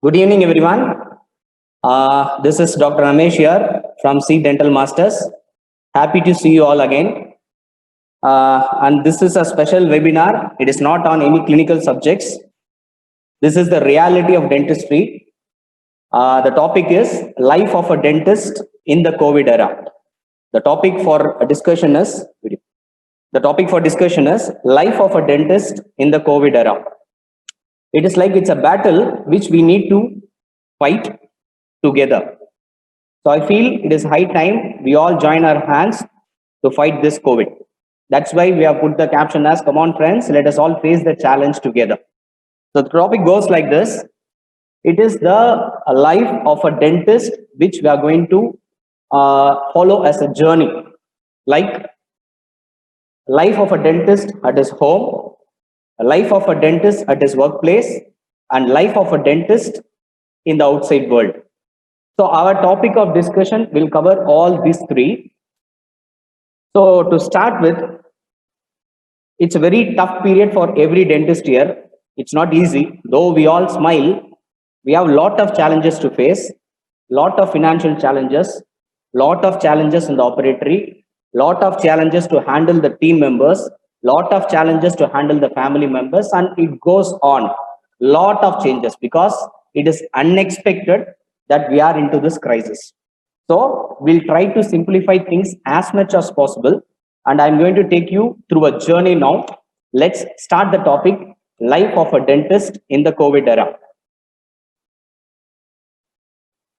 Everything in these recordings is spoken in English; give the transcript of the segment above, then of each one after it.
Good evening, everyone. This is Dr. Ramesh here from C Dental Masters. Happy to see you all again. And this is a special webinar. It is not on any clinical subjects. This is the reality of dentistry. The topic is life of a dentist in the COVID era. The topic for discussion is life of a dentist in the COVID era. It is like it's a battle which we need to fight together. So I feel it is high time we all join our hands to fight this COVID. That's why we have put the caption as, come on friends, let us all face the challenge together. So the topic goes like this. It is the life of a dentist which we are going to follow as a journey. Like life of a dentist at his home, life of a dentist at his workplace, and life of a dentist in the outside world. So our topic of discussion will cover all these three. So to start with, it's a very tough period for every dentist here. It's not easy. Though we all smile, we have a lot of challenges to face, lot of financial challenges, lot of challenges in the operatory, lot of challenges to handle the team members, lot of challenges to handle the family members, and it goes on. Lot of changes because it is unexpected that we are into this crisis. So we'll try to simplify things as much as possible. And I'm going to take you through a journey now. Let's start the topic, life of a dentist in the COVID era.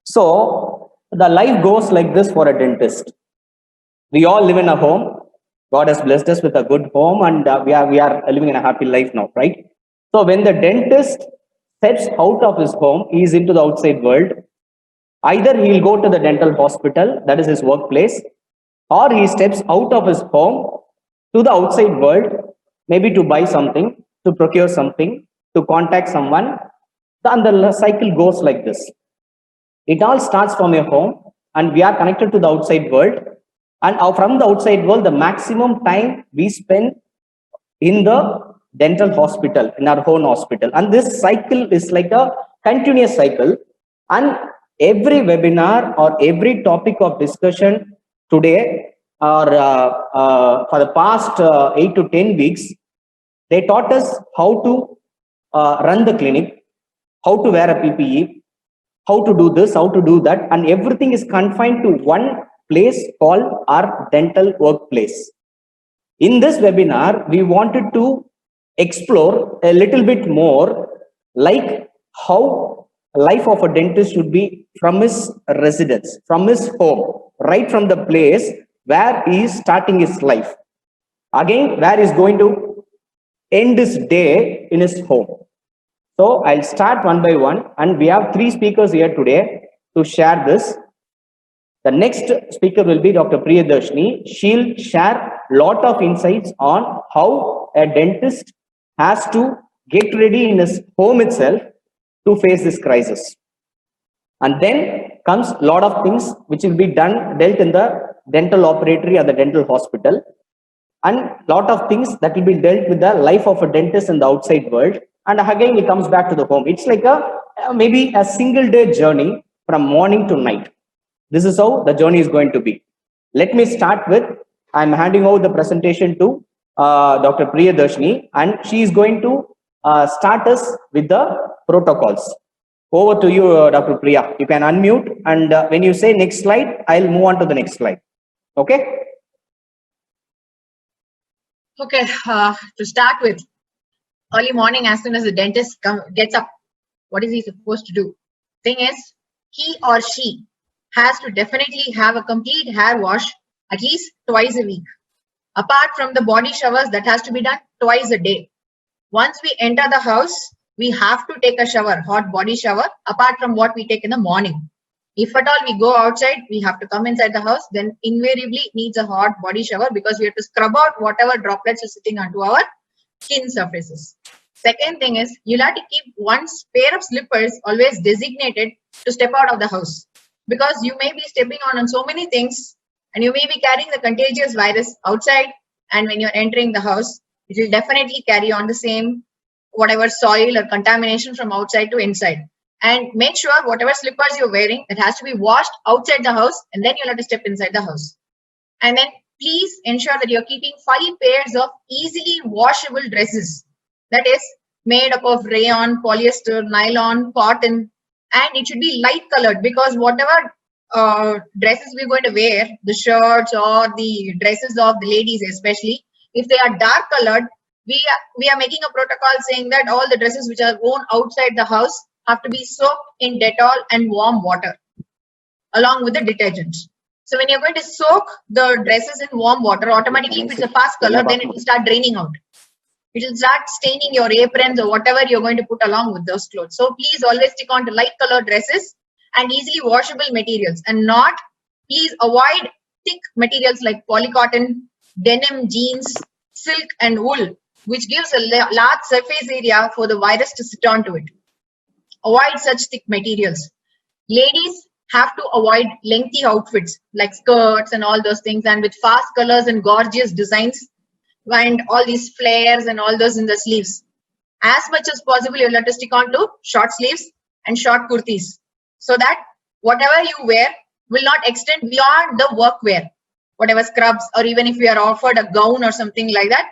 So the life goes like this for a dentist. We all live in a home. God has blessed us with a good home, and we are living in a happy life now, right? So when the dentist steps out of his home, he is into the outside world. Either he will go to the dental hospital, that is his workplace, or he steps out of his home to the outside world, maybe to buy something, to procure something, to contact someone. And the cycle goes like this. It all starts from your home, and we are connected to the outside world. And from the outside world, the maximum time we spend in the dental hospital, in our own hospital. And this cycle is like a continuous cycle. And every webinar or every topic of discussion today or for the past 8 to 10 weeks, they taught us how to run the clinic, how to wear a PPE, how to do this, how to do that, and everything is confined to one place called our dental workplace. In this webinar, we wanted to explore a little bit more like how life of a dentist should be from his residence, from his home, right from the place where he is starting his life. Again, where he is going to end his day in his home. So I'll start one by one, and we have 3 speakers here today to share this. The next speaker will be Dr. Priyadarshini. She'll share a lot of insights on how a dentist has to get ready in his home itself to face this crisis. And then comes a lot of things which will be dealt in the dental operatory or the dental hospital, and a lot of things that will be dealt with the life of a dentist in the outside world. And again, it comes back to the home. It's like maybe a single day journey from morning to night. This is how the journey is going to be. Let me start with, I'm handing over the presentation to Dr. Priyadarshini, and she is going to start us with the protocols. Over to you, Dr. Priya. You can unmute, and when you say next slide, I'll move on to the next slide. Okay? Okay, to start with, early morning, as soon as the dentist gets up, what is he supposed to do? Thing is, he or she has to definitely have a complete hair wash at least twice a week. Apart from the body showers, that has to be done twice a day. Once we enter the house, we have to take a shower, hot body shower, apart from what we take in the morning. If at all we go outside, we have to come inside the house, then invariably needs a hot body shower because we have to scrub out whatever droplets are sitting onto our skin surfaces. Second thing is, you'll have to keep one pair of slippers always designated to step out of the house, because you may be stepping on so many things and you may be carrying the contagious virus outside, and when you're entering the house, it will definitely carry on the same whatever soil or contamination from outside to inside. And make sure whatever slippers you're wearing, it has to be washed outside the house, and then you'll have to step inside the house. And then please ensure that you're keeping 5 pairs of easily washable dresses. That is made up of rayon, polyester, nylon, cotton, and it should be light colored, because whatever dresses we're going to wear, the shirts or the dresses of the ladies especially, if they are dark colored, we are making a protocol saying that all the dresses which are worn outside the house have to be soaked in Dettol and warm water along with the detergent. So when you're going to soak the dresses in warm water, automatically if it's a fast color, then it will start draining out. It will start staining your aprons or whatever you're going to put along with those clothes. So please always stick on to light colored dresses and easily washable materials, and please avoid thick materials like polycotton, denim, jeans, silk and wool, which gives a large surface area for the virus to sit onto it. Avoid such thick materials. Ladies have to avoid lengthy outfits like skirts and all those things, and with fast colors and gorgeous designs and all these flares and all those in the sleeves. As much as possible, you'll have to stick on to short sleeves and short kurtis, so that whatever you wear will not extend beyond the work wear. Whatever scrubs, or even if we are offered a gown or something like that,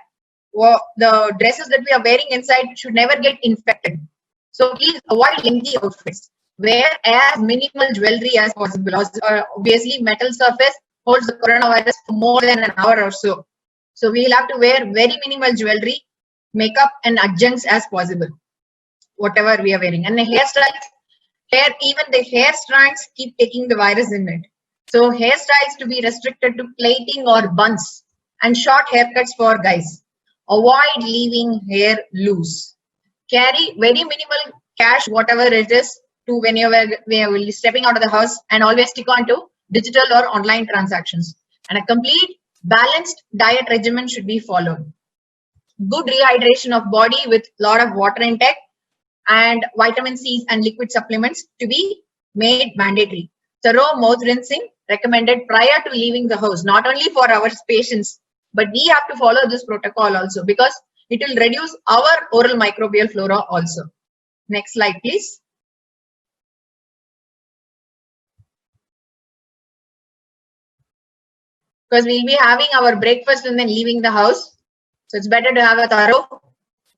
the dresses that we are wearing inside should never get infected. So please avoid lengthy outfits. Wear as minimal jewelry as possible. Obviously, metal surface holds the coronavirus for more than an hour or so. So we'll have to wear very minimal jewelry, makeup and adjuncts as possible, whatever we are wearing. And the hairstyles, even the hair strands keep taking the virus in it. So hairstyles to be restricted to plaiting or buns, and short haircuts for guys. Avoid leaving hair loose. Carry very minimal cash, whatever it is, to when you're stepping out of the house, and always stick on to digital or online transactions. And a complete balanced diet regimen should be followed. Good rehydration of body with lot of water intake, and vitamin C's and liquid supplements to be made mandatory. Thorough mouth rinsing recommended prior to leaving the house, not only for our patients, but we have to follow this protocol also, because it will reduce our oral microbial flora also. Next slide, please. Because we'll be having our breakfast and then leaving the house. So it's better to have a thorough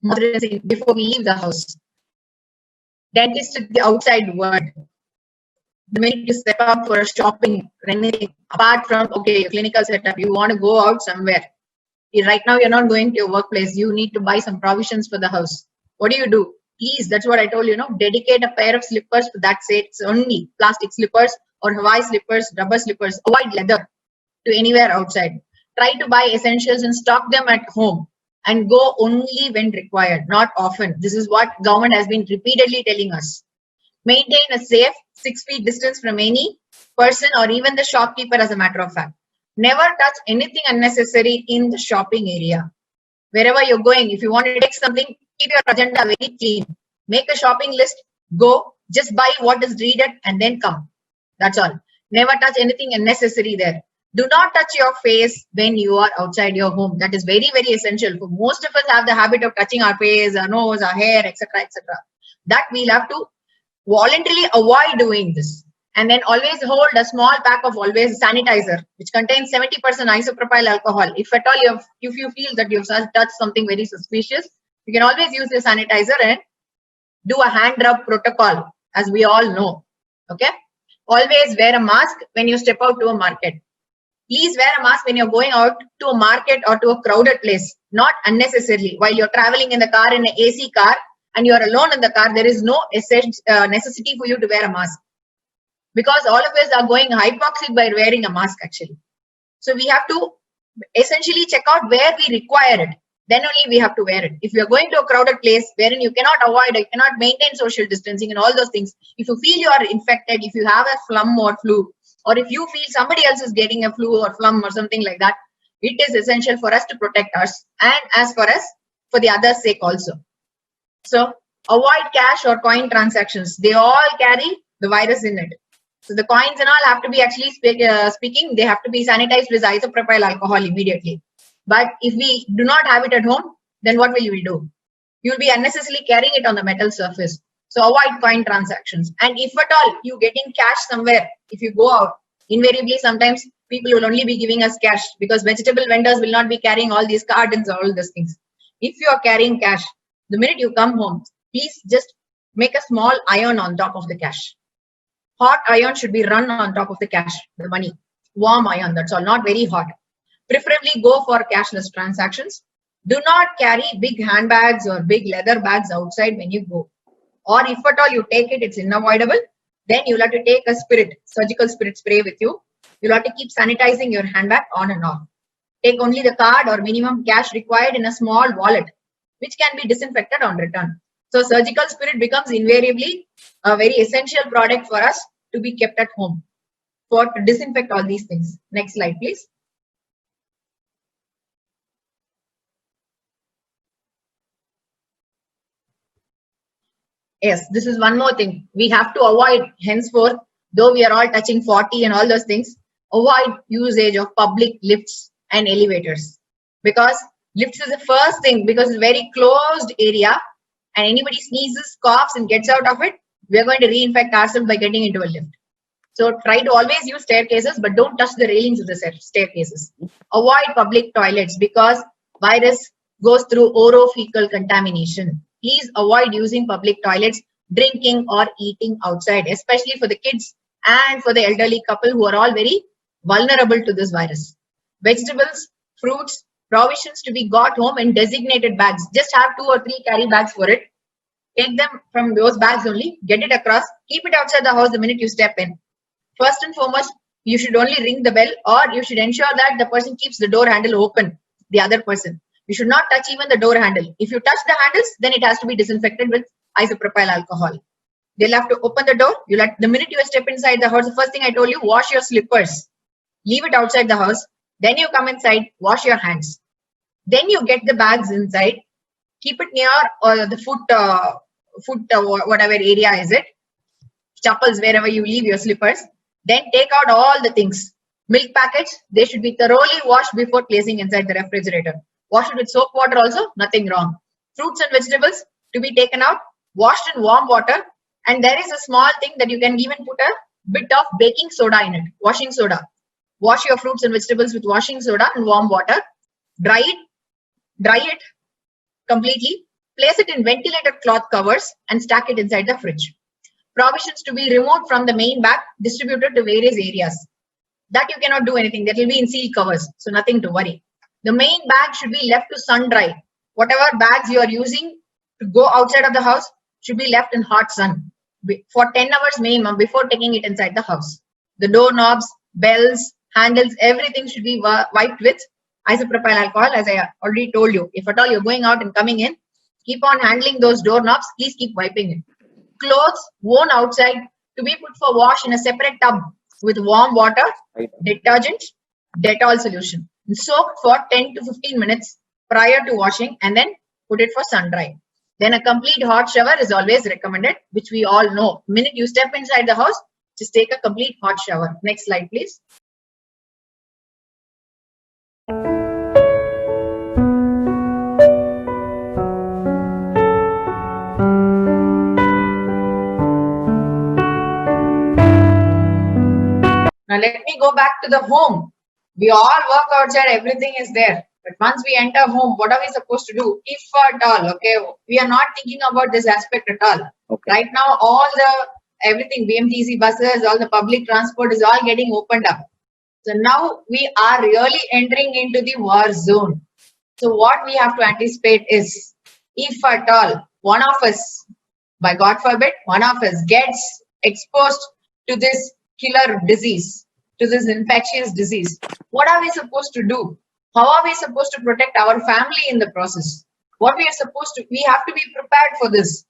mouth rinsing before we leave the house. Dentist is the outside world. The minute you step out for a shopping, anything apart from your clinical setup, you want to go out somewhere. Right now, you're not going to your workplace. You need to buy some provisions for the house. What do? Please, that's what I told you. Dedicate a pair of slippers for that sets only. Plastic slippers or Hawaii slippers, rubber slippers. Avoid leather to anywhere outside. Try to buy essentials and stock them at home, and go only when required, not often. This is what government has been repeatedly telling us. Maintain a safe 6 feet distance from any person or even the shopkeeper, as a matter of fact. Never touch anything unnecessary in the shopping area. Wherever you're going, if you want to take something, keep your agenda very clean. Make a shopping list, go, just buy what is needed and then come. That's all. Never touch anything unnecessary there. Do not touch your face when you are outside your home. That is very, very essential. For most of us have the habit of touching our face, our nose, our hair, etc., etc. That we'll have to voluntarily avoid doing this. And then always hold a small pack of always sanitizer, which contains 70% isopropyl alcohol. If at all if you feel that you've touched something very suspicious, you can always use the sanitizer and do a hand rub protocol, as we all know. Okay. Always wear a mask when you step out to a market. Please wear a mask when you're going out to a market or to a crowded place, not unnecessarily. While you're traveling in the car, in an AC car, and you're alone in the car, there is no necessity for you to wear a mask, because all of us are going hypoxic by wearing a mask actually. So we have to essentially check out where we require it. Then only we have to wear it. If you're going to a crowded place wherein you cannot avoid, you cannot maintain social distancing and all those things, if you feel you are infected, if you have a phlegm or flu, or if you feel somebody else is getting a flu or phlegm or something like that, it is essential for us to protect us, and as for us, for the other's sake also. So avoid cash or coin transactions. They all carry the virus in it. So the coins and all have to be actually speaking, they have to be sanitized with isopropyl alcohol immediately. But if we do not have it at home, then what will we do? You will be unnecessarily carrying it on the metal surface. So avoid coin transactions. And if at all you getting cash somewhere, if you go out, invariably sometimes people will only be giving us cash because vegetable vendors will not be carrying all these cartons or all these things. If you are carrying cash, the minute you come home, please just make a small iron on top of the cash. Hot iron should be run on top of the cash, the money. Warm iron, that's all, not very hot. Preferably go for cashless transactions. Do not carry big handbags or big leather bags outside when you go. Or if at all you take it, it's unavoidable. Then you'll have to take a surgical spirit spray with you. You'll have to keep sanitizing your handbag on and off. Take only the card or minimum cash required in a small wallet, which can be disinfected on return. So surgical spirit becomes invariably a very essential product for us to be kept at home to disinfect all these things. Next slide, please. Yes, this is one more thing. We have to avoid henceforth, though we are all touching 40 and all those things, avoid usage of public lifts and elevators. Because lifts is the first thing, because it's a very closed area and anybody sneezes, coughs and gets out of it, we are going to reinfect ourselves by getting into a lift. So try to always use staircases, but don't touch the railings of the staircases. Avoid public toilets because virus goes through orophycal contamination. Please avoid using public toilets, drinking or eating outside, especially for the kids and for the elderly couple who are all very vulnerable to this virus. Vegetables, fruits, provisions to be got home in designated bags. Just have 2 or 3 carry bags for it. Take them from those bags only, get it across, keep it outside the house the minute you step in. First and foremost, you should only ring the bell or you should ensure that the person keeps the door handle open, the other person. You should not touch even the door handle. If you touch the handles, then it has to be disinfected with isopropyl alcohol. They'll have to open the door. The minute you step inside the house, the first thing I told you, wash your slippers. Leave it outside the house. Then you come inside, wash your hands. Then you get the bags inside. Keep it near the foot, whatever area is it. Chappals, wherever you leave your slippers. Then take out all the things. Milk packets, they should be thoroughly washed before placing inside the refrigerator. Wash it with soap water also, nothing wrong. Fruits and vegetables to be taken out, washed in warm water. And there is a small thing that you can even put a bit of baking soda in it, washing soda. Wash your fruits and vegetables with washing soda and warm water. Dry it completely. Place it in ventilated cloth covers and stack it inside the fridge. Provisions to be removed from the main bag, distributed to various areas. That you cannot do anything. That will be in sealed covers, so nothing to worry. The main bag should be left to sun dry. Whatever bags you are using to go outside of the house should be left in hot sun for 10 hours minimum before taking it inside the house. The doorknobs, bells, handles, everything should be wiped with isopropyl alcohol, as I already told you. If at all you're going out and coming in, keep on handling those doorknobs. Please keep wiping it. Clothes worn outside to be put for wash in a separate tub with warm water, detergent, Dettol solution. Soaked for 10 to 15 minutes prior to washing and then put it for sun dry. Then a complete hot shower is always recommended, which we all know. The minute you step inside the house, just take a complete hot shower. Next slide, please. Now let me go back to the home. We all work outside, everything is there. But once we enter home, what are we supposed to do? If at all, okay, we are not thinking about this aspect at all. Okay. Right now, everything, BMTC buses, all the public transport is all getting opened up. So now we are really entering into the war zone. So what we have to anticipate is, if at all one of us, by God forbid, one of us gets exposed to this killer disease, to this infectious disease, what are we supposed to do? How are we supposed to protect our family in the process? What we have to be prepared for this.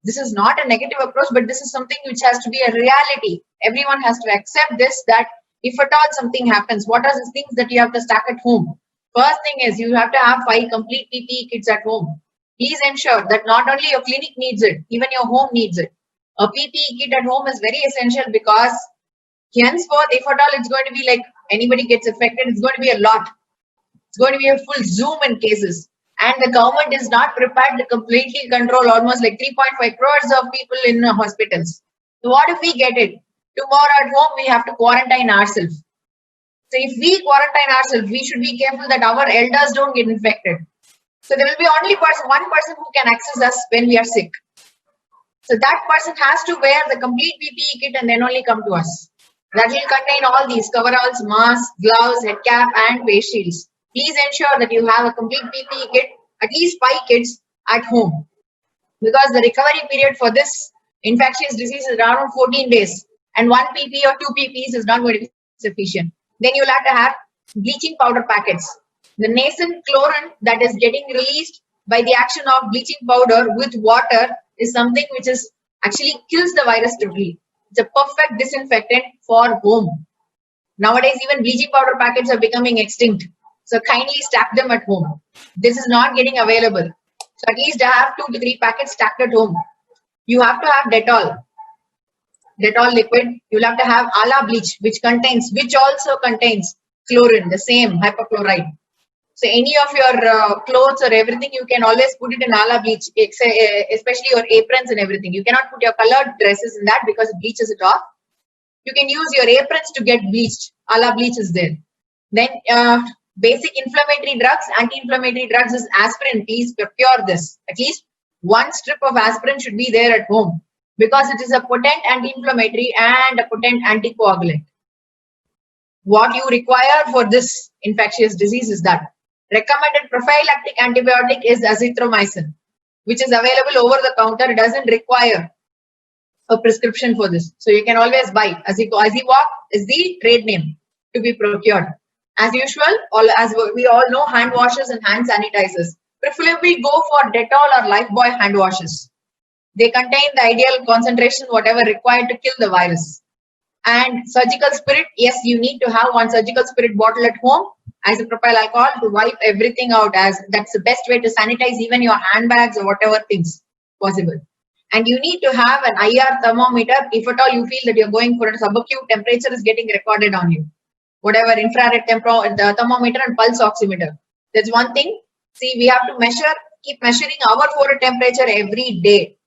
This is not a negative approach, but this is something which has to be a reality. Everyone has to accept this, that if at all something happens, what are the things that you have to stack at home? First thing is you have to have 5 complete PPE kits at home. Please ensure that not only your clinic needs it, even your home needs it. A PPE kit at home is very essential because henceforth, if at all it's going to be like anybody gets affected, it's going to be a lot. It's going to be a full zoom in cases. and the government is not prepared to completely control almost like 3.5 crores of people in hospitals. So what if we get it? Tomorrow at home, we have to quarantine ourselves. So if we quarantine ourselves, we should be careful that our elders don't get infected. So there will be only one person who can access us when we are sick. So that person has to wear the complete PPE kit and then only come to us. That will contain all these coveralls, masks, gloves, head cap, and face shields. Please ensure that you have a complete PPE kit, at least 5 kits at home. Because the recovery period for this infectious disease is around 14 days. And 1 pp or 2 pp's is not going to be sufficient. Then you'll have to have bleaching powder packets. The nascent chlorine that is getting released by the action of bleaching powder with water is something which is actually kills the virus totally. It's a perfect disinfectant for home. Nowadays, even bleaching powder packets are becoming extinct. So kindly stack them at home. This is not getting available. So at least I have 2 to 3 packets stacked at home. You have to have Dettol. Dettol liquid. You'll have to have Ala bleach, which also contains chlorine, the same hypochlorite. So any of your clothes or everything, you can always put it in Ala bleach, especially your aprons and everything. You cannot put your colored dresses in that because it bleaches it off. You can use your aprons to get bleached. Ala bleach is there. Then basic inflammatory drugs, anti-inflammatory drugs is aspirin. Please procure this. At least 1 strip of aspirin should be there at home because it is a potent anti-inflammatory and a potent anticoagulant. What you require for this infectious disease is that recommended prophylactic antibiotic is azithromycin, which is available over the counter. It doesn't require a prescription for this. So you can always buy. Aziwak is the trade name to be procured. As usual, as we all know, hand washes and hand sanitizers. Preferably go for Dettol or Lifebuoy hand washes. They contain the ideal concentration, whatever required to kill the virus. And surgical spirit, yes, you need to have 1 surgical spirit bottle at home as a propyl alcohol to wipe everything out, as that's the best way to sanitize even your handbags or whatever things possible. And you need to have an IR thermometer if at all you feel that you're going for a subacute temperature is getting recorded on you. Whatever infrared the thermometer and pulse oximeter. That's one thing. See, we have to keep measuring our forehead temperature every day.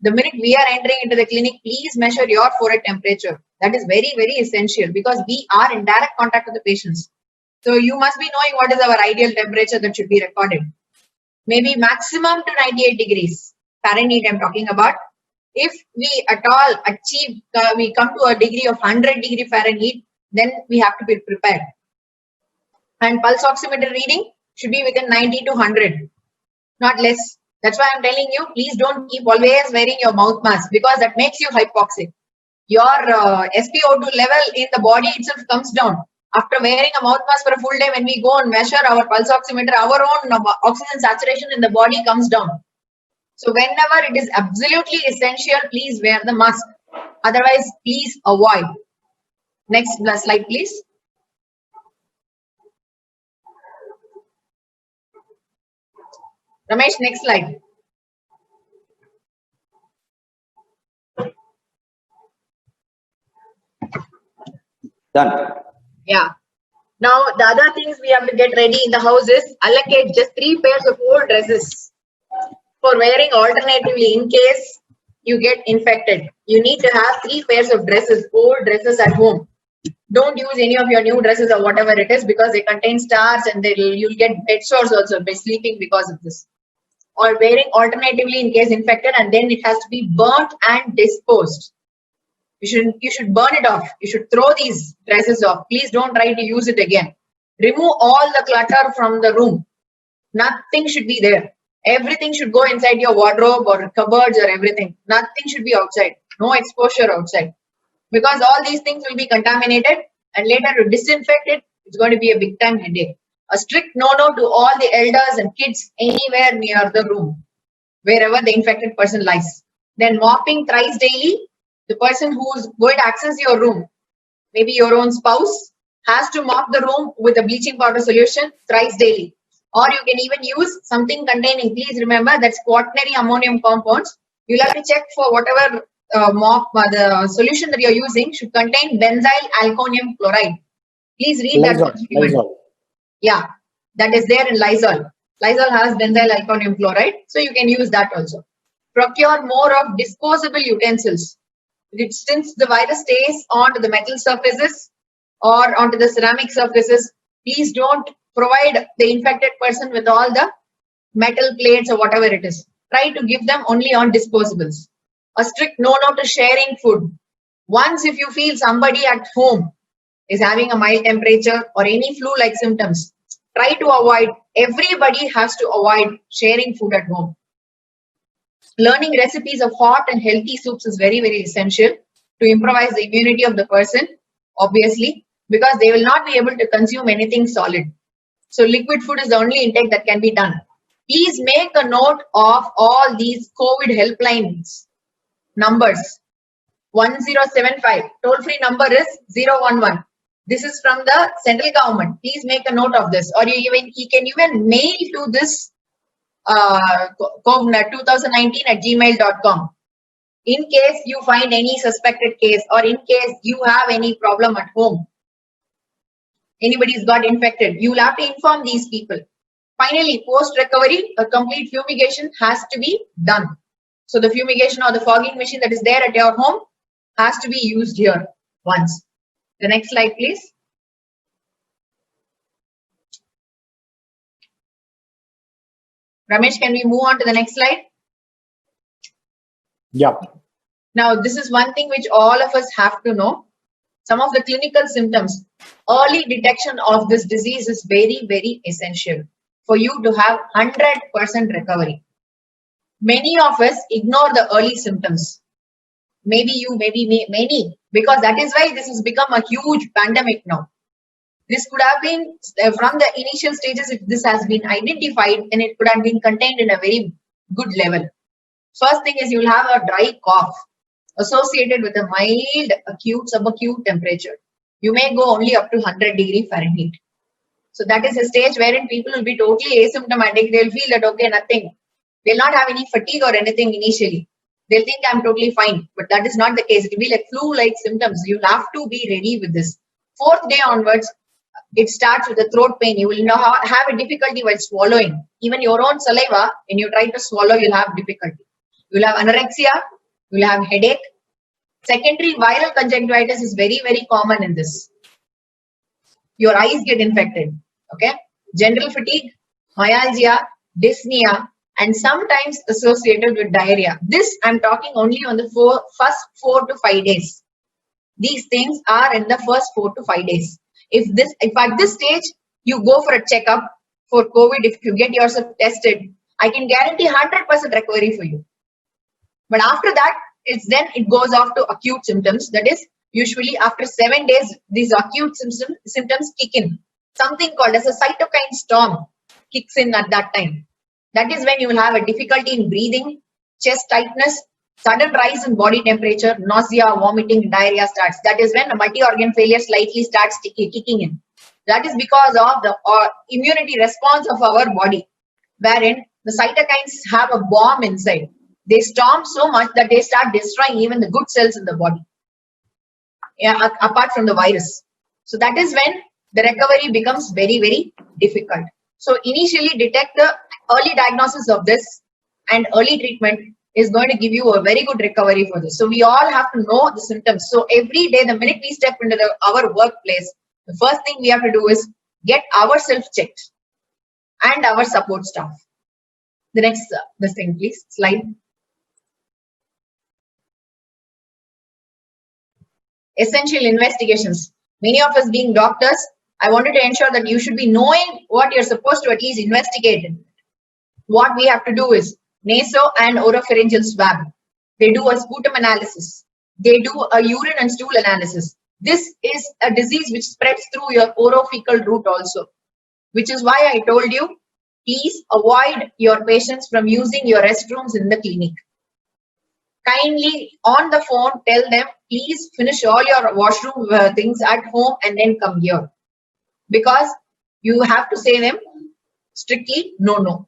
The minute we are entering into the clinic, please measure your forehead temperature. That is very, very essential because we are in direct contact with the patients. So you must be knowing what is our ideal temperature that should be recorded. Maybe maximum to 98 degrees Fahrenheit I'm talking about. If we at all achieve, we come to a degree of 100 degree Fahrenheit, then we have to be prepared. And pulse oximeter reading should be within 90 to 100, not less. That's why I'm telling you, please don't keep always wearing your mouth mask because that makes you hypoxic. Your SpO2 level in the body itself comes down. After wearing a mouth mask for a full day, when we go and measure our pulse oximeter, our own oxygen saturation in the body comes down. So whenever it is absolutely essential, please wear the mask. Otherwise, please avoid. Next slide, please. Ramesh, next slide. Done. Yeah. Now, the other things we have to get ready in the house is allocate just 3 pairs of old dresses for wearing alternatively in case you get infected. You need to have 3 pairs of dresses, old dresses at home. Don't use any of your new dresses or whatever it is because they contain stars and you'll get bed sores also by sleeping because of this. Or wearing alternatively in case infected, and then it has to be burnt and disposed. You should burn it off. You should throw these dresses off. Please don't try to use it again. Remove all the clutter from the room. Nothing should be there. Everything should go inside your wardrobe or cupboards or everything. Nothing should be outside. No exposure outside. Because all these things will be contaminated and later to disinfect it, it's going to be a big time headache. A strict no-no to all the elders and kids anywhere near the room, wherever the infected person lies. Then mopping thrice daily. The person who's going to access your room, maybe your own spouse, has to mop the room with a bleaching powder solution thrice daily. Or you can even use something containing, please remember, that's quaternary ammonium compounds. You'll have to check for whatever the solution that you're using should contain benzyl alkonium chloride. Please read Lysol, that. Lysol. Yeah, that is there in Lysol. Lysol has benzyl iconium chloride, so you can use that also. Procure more of disposable utensils. Since the virus stays onto the metal surfaces or onto the ceramic surfaces, please don't provide the infected person with all the metal plates or whatever it is. Try to give them only on disposables. A strict no to sharing food. Once if you feel somebody at home is having a mild temperature or any flu-like symptoms, try to avoid, everybody has to avoid sharing food at home. Learning recipes of hot and healthy soups is very, very essential to improvise the immunity of the person, obviously, because they will not be able to consume anything solid. So liquid food is the only intake that can be done. Please make a note of all these COVID helplines numbers. 1075, toll-free number is 011. This is from the central government. Please make a note of this, or you can even mail to this COVID-2019@gmail.com. In case you find any suspected case, or in case you have any problem at home, anybody's got infected, you will have to inform these people. Finally, post-recovery, a complete fumigation has to be done. So the fumigation or the fogging machine that is there at your home has to be used here once. The next slide, please. Ramesh, can we move on to the next slide? Yeah. Now, this is one thing which all of us have to know. Some of the clinical symptoms. Early detection of this disease is very, very essential for you to have 100% recovery. Many of us ignore the early symptoms. Maybe you, maybe me, many, because that is why this has become a huge pandemic now. This could have been from the initial stages. If this has been identified, then it could have been contained in a very good level. First thing is you will have a dry cough associated with a mild acute subacute temperature. You may go only up to 100°F. So that is a stage wherein people will be totally asymptomatic. They'll feel that okay, nothing. They'll not have any fatigue or anything initially. They'll think I'm totally fine, but that is not the case. It will be like flu-like symptoms. You'll have to be ready with this. 4th day onwards, it starts with a throat pain. You will now have a difficulty while swallowing. Even your own saliva, when you try to swallow, you'll have difficulty. You'll have anorexia, you'll have headache. Secondary viral conjunctivitis is very, very common in this. Your eyes get infected, okay? General fatigue, myalgia, dyspnea, and sometimes associated with diarrhea. This I'm talking only on the first 4 to 5 days. These things are in the first 4 to 5 days. If at this stage you go for a checkup for COVID, if you get yourself tested, I can guarantee 100% recovery for you. But after that, it goes off to acute symptoms. That is, usually after 7 days, these acute symptoms kick in. Something called as a cytokine storm kicks in at that time. That is when you will have a difficulty in breathing, chest tightness, sudden rise in body temperature, nausea, vomiting, diarrhea starts. That is when a multi-organ failure slightly starts kicking in. That is because of the immunity response of our body, wherein the cytokines have a bomb inside. They storm so much that they start destroying even the good cells in the body, apart from the virus. So that is when the recovery becomes very, very difficult. So initially detect the early diagnosis of this, and early treatment is going to give you a very good recovery for this. So we all have to know the symptoms. So every day, the minute we step into our workplace, the first thing we have to do is get ourselves checked and our support staff. The next this thing, please, slide. Essential investigations. Many of us being doctors, I wanted to ensure that you should be knowing what you're supposed to at least investigate. What we have to do is naso and oropharyngeal swab. They do a sputum analysis. They do a urine and stool analysis. This is a disease which spreads through your orophycal route also, which is why I told you, please avoid your patients from using your restrooms in the clinic. Kindly on the phone, tell them, please finish all your washroom things at home and then come here. Because you have to say them strictly no.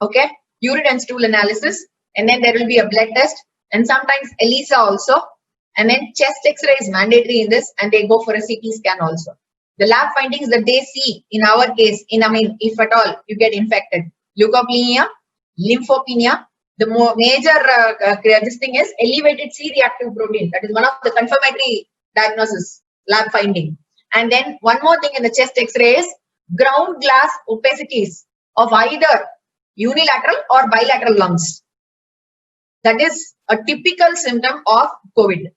Okay? Urine and stool analysis, and then there will be a blood test, and sometimes ELISA also, and then chest X-ray is mandatory in this, and they go for a CT scan also. The lab findings that they see in our case, if at all you get infected, leukopenia, lymphopenia, the major this thing is elevated C-reactive protein. That is one of the confirmatory diagnosis lab finding. And then one more thing in the chest X-ray is ground glass opacities of either unilateral or bilateral lungs. That is a typical symptom of COVID.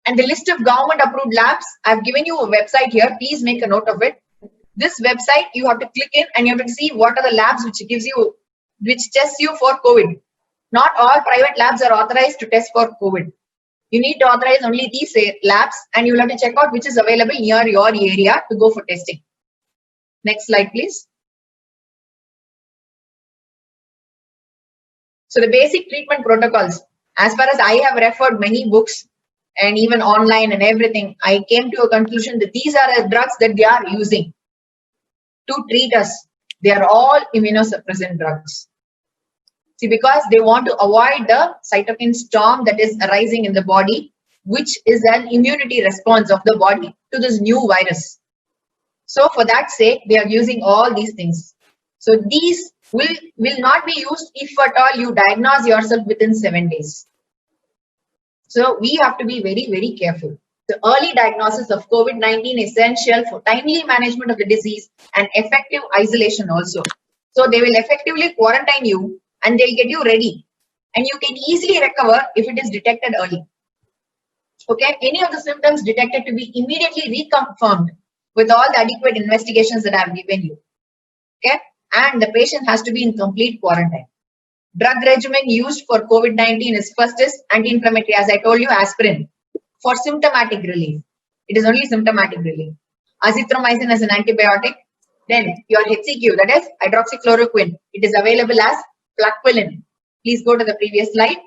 And the list of government approved labs, I've given you a website here. Please make a note of it. This website, you have to click in and you have to see what are the labs which tests you for COVID. Not all private labs are authorized to test for COVID. You need to authorize only these labs, and you will have to check out which is available near your area to go for testing. Next slide, please. So the basic treatment protocols, as far as I have referred many books and even online and everything, I came to a conclusion that these are the drugs that they are using to treat us. They are all immunosuppressant drugs. See, because they want to avoid the cytokine storm that is arising in the body, which is an immunity response of the body to this new virus. So for that sake, they are using all these things. So these will not be used if at all you diagnose yourself within 7 days. So we have to be very, very careful. The early diagnosis of COVID-19 is essential for timely management of the disease and effective isolation also. So they will effectively quarantine you and they'll get you ready. And you can easily recover if it is detected early. Okay, any of the symptoms detected to be immediately reconfirmed with all the adequate investigations that I have given you. Okay, and the patient has to be in complete quarantine. Drug regimen used for COVID-19 is first is anti-inflammatory, as I told you, aspirin for symptomatic relief. It is only symptomatic relief. Azithromycin as an antibiotic. Then your HCQ, that is hydroxychloroquine. It is available as Plaquenil. Please go to the previous slide.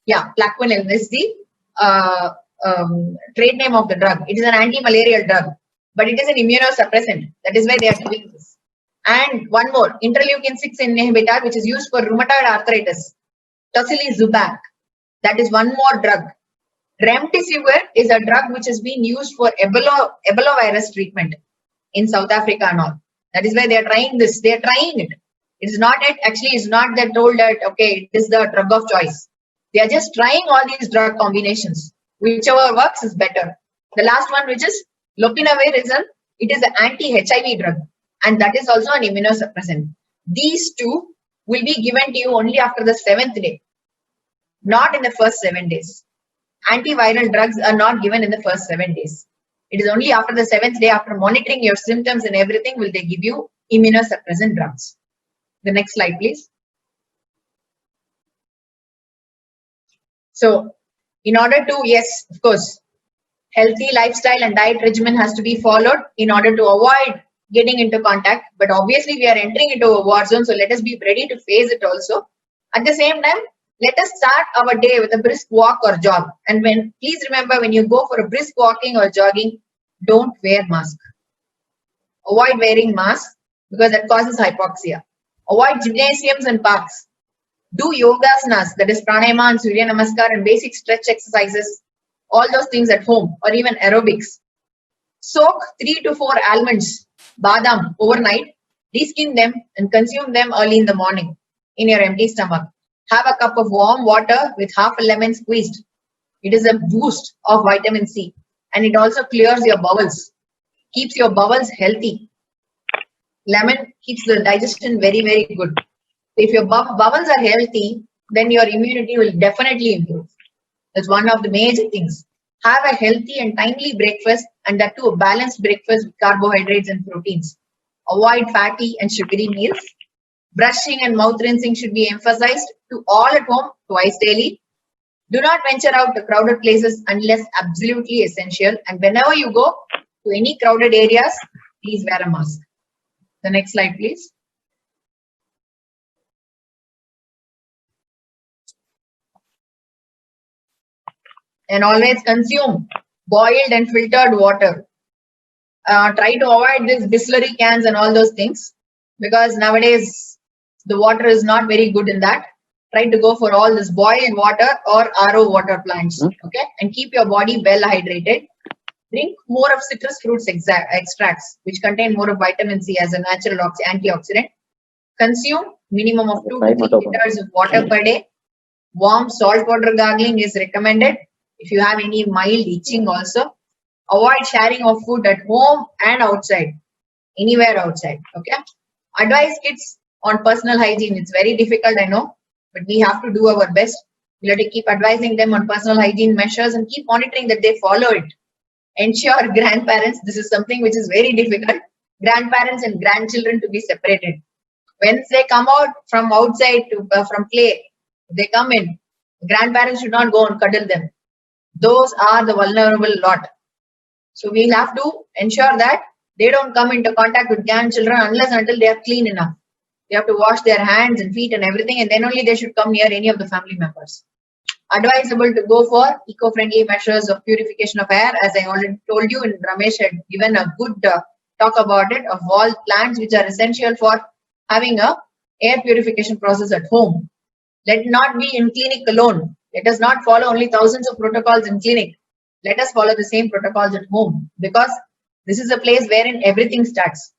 Yeah, Plaquenil is the trade name of the drug. It is an anti-malarial drug, but it is an immunosuppressant. That is why they are doing this. And one more, interleukin-6 inhibitor, which is used for rheumatoid arthritis. Tocilizumab. That is one more drug. Remdesivir is a drug which has been used for Ebola virus treatment in South Africa and all. That is why they are trying this. They are trying it. It's not it. Actually, it's not that told that, okay, it is the drug of choice. They are just trying all these drug combinations. Whichever works is better. The last one, which is lopinavir, it is an anti-HIV drug. And that is also an immunosuppressant. These two will be given to you only after the 7th day. Not in the first 7 days. Antiviral drugs are not given in the first 7 days. It is only after the 7th day, after monitoring your symptoms and everything, will they give you immunosuppressant drugs. The next slide, please. So, in order to, yes, of course, healthy lifestyle and diet regimen has to be followed in order to avoid getting into contact. But obviously, we are entering into a war zone, so let us be ready to face it also. At the same time, let us start our day with a brisk walk or jog. And please remember, when you go for a brisk walking or jogging, don't wear mask. Avoid wearing mask because that causes hypoxia. Avoid gymnasiums and parks. Do yogasanas, that is pranayama and surya namaskar and basic stretch exercises. All those things at home or even aerobics. Soak 3 to 4 almonds, badam, overnight. Reskin them and consume them early in the morning in your empty stomach. Have a cup of warm water with half a lemon squeezed. It is a boost of vitamin C and it also clears your bowels, keeps your bowels healthy. Lemon keeps the digestion very, very good. If your bowels are healthy, then your immunity will definitely improve. That's one of the major things. Have a healthy and timely breakfast, and that too a balanced breakfast with carbohydrates and proteins. Avoid fatty and sugary meals. Brushing and mouth rinsing should be emphasized to all at home twice daily. Do not venture out to crowded places unless absolutely essential. And whenever you go to any crowded areas, please wear a mask. The next slide, please. And always consume boiled and filtered water. Try to avoid these Bisleri cans and all those things because nowadays the water is not very good in that. try to go for all this boiled water or RO water plants. Okay, and keep your body well hydrated. Drink more of citrus fruits extracts, which contain more of vitamin C as a natural antioxidant. Consume minimum of 2 to 3 liters of water per day. Warm salt water gargling is recommended if you have any mild itching also. Avoid sharing of food at home and outside, anywhere outside. Okay. Advise kids on personal hygiene. It's very difficult, I know, but we have to do our best. We have to keep advising them on personal hygiene measures and keep monitoring that they follow it. Ensure grandparents, this is something which is very difficult, grandparents and grandchildren to be separated. When they come out from outside from play, they come in, grandparents should not go and cuddle them. Those are the vulnerable lot. So we'll have to ensure that they don't come into contact with grandchildren unless until they are clean enough. They have to wash their hands and feet and everything, and then only they should come near any of the family members. Advisable to go for eco-friendly measures of purification of air. As I already told you, and Ramesh had given a good talk about it, of all plants which are essential for having a air purification process at home. Let not be in clinic alone. Let us not follow only thousands of protocols in clinic. Let us follow the same protocols at home, because this is a place wherein everything starts.